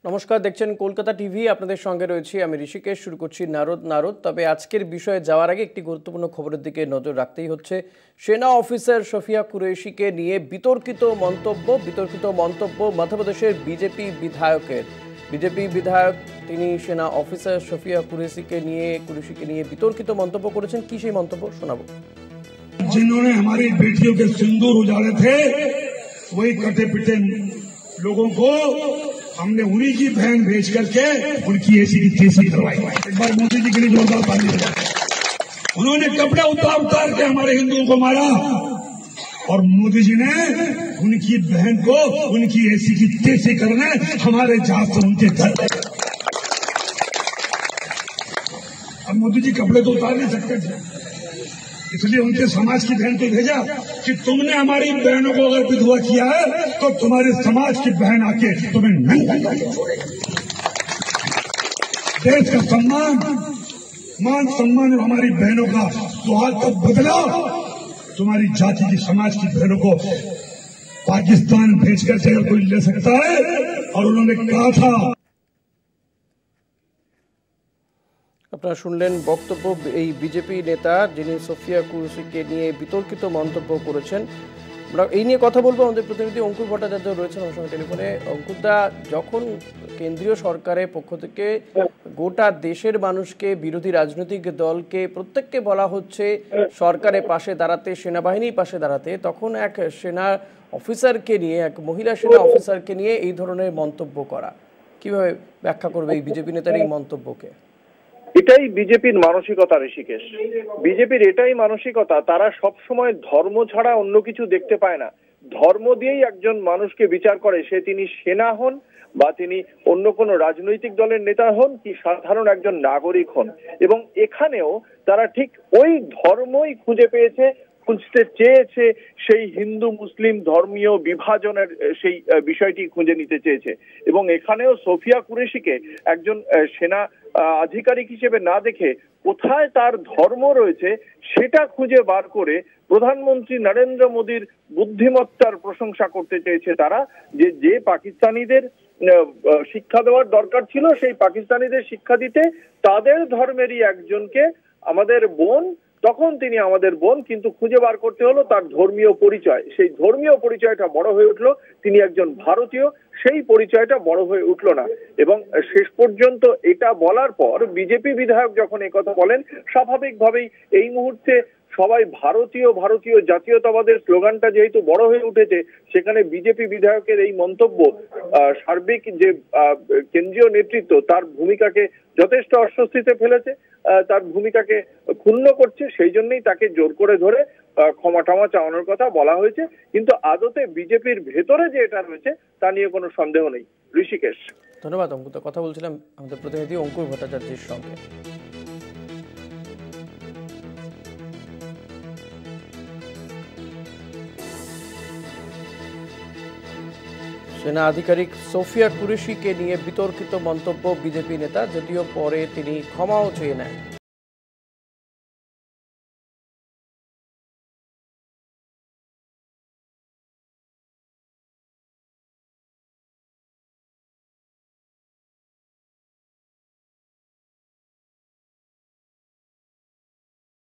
নমস্কার, দেখছেন কলকাতা টিভি। আপনাদের সঙ্গে রয়েছি আমি ঋষিকেশ। শুরু করছি নারদ। তবে আজকের বিষয়ে যাওয়ার আগে একটি গুরুত্বপূর্ণ খবরের দিকে নজর রাখতেই হচ্ছে। সেনা অফিসার শফিয়া কুরেশিকে নিয়ে বিতর্কিত মন্তব্য মধ্যপ্রদেশের বিজেপি বিধায়ক তিনি সেনা অফিসার শফিয়া কুরেশিকে নিয়ে বিতর্কিত মন্তব্য করেছেন। কি সেই মন্তব্য শোনাবো। जिन्होंने हमारी बेटियों के सिंदूर उजाड़े थे, वही कटे पिटे लोगों को हमने उन्हीं की बहन भेज करके उनकी ऐसी की तैसी करवाई। एक बार मोदी जी के लिए जोरदार ताली बजाएं। उन्होंने कपड़े उतार के हमारे हिंदुओं को मारा और मोदी जी ने उनकी बहन को उनकी ऐसी की तैसी करने हमारे जहाज से उनके घर। अब मोदी जी कपड़े तो उतार नहीं सकते थे, इसलिए उनके समाज की बहन को भेजा कि तुमने हमारी बहनों को अगर विधवा किया है तो तुम्हारे समाज की बहन आके तुम्हें नंगा करके छोड़ेगी। देश का मान सम्मान और हमारी बहनों का सुहाग का बदला तुम्हारी जाति की समाज की बहनों को पाकिस्तान भेजकर से कोई ले सकता है। और उन्होंने कहा था, আপনারা শুনলেন বক্তব্য এই বিজেপি নেতা যিনি শফিয়া কুরেশিকে নিয়ে বিতর্কিত মন্তব্য করেছেন। আমরা এই নিয়ে কথা বলবো। আমাদের প্রতিনিধি অঙ্কুর ভট্টাচার্য রয়েছেন আমার সঙ্গে টেলিফোনে। অঙ্কুরদা, যখন কেন্দ্রীয় সরকারের পক্ষ থেকে গোটা দেশের মানুষকে, বিরোধী রাজনৈতিক দলকে প্রত্যেককে বলা হচ্ছে সরকারের পাশে দাঁড়াতে, সেনাবাহিনীর পাশে দাঁড়াতে, তখন এক সেনা অফিসারকে নিয়ে, এক মহিলা সেনা অফিসারকে নিয়ে এই ধরনের মন্তব্য করা, কিভাবে ব্যাখ্যা করবে এই বিজেপি নেতার এই মন্তব্যকে? এটাই বিজেপির মানসিকতা ঋষিকেশ। বিজেপির এটাই মানসিকতা, তারা সব সময় ধর্ম ছাড়া অন্য কিছু দেখতে পায় না। ধর্ম দিয়েই একজন মানুষকে বিচার করে, সে তিনি সেনা হন বা তিনি অন্য কোনো রাজনৈতিক দলের নেতা হন কি সাধারণ একজন নাগরিক হন। এবং এখানেও তারা ঠিক ওই ধর্মই খুঁজতে চেয়েছে, সেই হিন্দু মুসলিম ধর্মীয় বিভাজনের সেই বিষয়টি খুঁজে নিতে চেয়েছে। এবং এখানেও শফিয়া কুরেশিকে একজন সেনা আধিকারিক হিসেবে না দেখে কোথায় তার ধর্ম রয়েছে সেটা খুঁজে বার করে প্রধানমন্ত্রী নরেন্দ্র মোদীর বুদ্ধিমত্তার প্রশংসা করতে চেয়েছে তারা, যে পাকিস্তানিদের শিক্ষা দেওয়ার দরকার ছিল সেই পাকিস্তানিদের শিক্ষা দিতে তাদের ধর্মেরই একজনকে আমাদের বোন, তখন তিনি আমাদের বোন, কিন্তু খুঁজে বার করতে হলো তার ধর্মীয় পরিচয়। সেই ধর্মীয় পরিচয়টা বড় হয়ে উঠলো তিনি একজন ভারতীয়, সেই পরিচয়টা বড় হয়ে উঠলো না। এবং শেষ পর্যন্ত এটা বলার পর বিজেপি বিধায়ক যখন একথা বলেন, স্বাভাবিকভাবেই এই মুহূর্তে সবাই ভারতীয় জাতীয়তাবাদের স্লোগানটা যেহেতু বড় হয়ে উঠেছে, সেখানে বিজেপি বিধায়কের এই মন্তব্য সার্বিক যে কেন্দ্রীয় নেতৃত্ব তার ভূমিকাকে যথেষ্ট অস্বস্তিতে ফেলেছে, তার ভূমিকাকে ক্ষুণ্ণ করছে। সেই জন্যই তাকে জোর করে ধরে ক্ষমা চাওয়ানোর কথা বলা হয়েছে। কিন্তু আদতে বিজেপির ভেতরে যে এটা রয়েছে তা নিয়ে কোনো সন্দেহ নেই। ঋষিকেশ, ধন্যবাদ। অঙ্কুর, কথা বলছিলাম আমাদের প্রতিনিধি অঙ্কুর ভট্টাচার্যের সঙ্গে। সেনা আধিকারিক শফিয়া কুরেশিকে নিয়ে বিতর্কিত মন্তব্য বিজেপি নেতা, যদিও পরে তিনি ক্ষমাও চেয়ে নেন।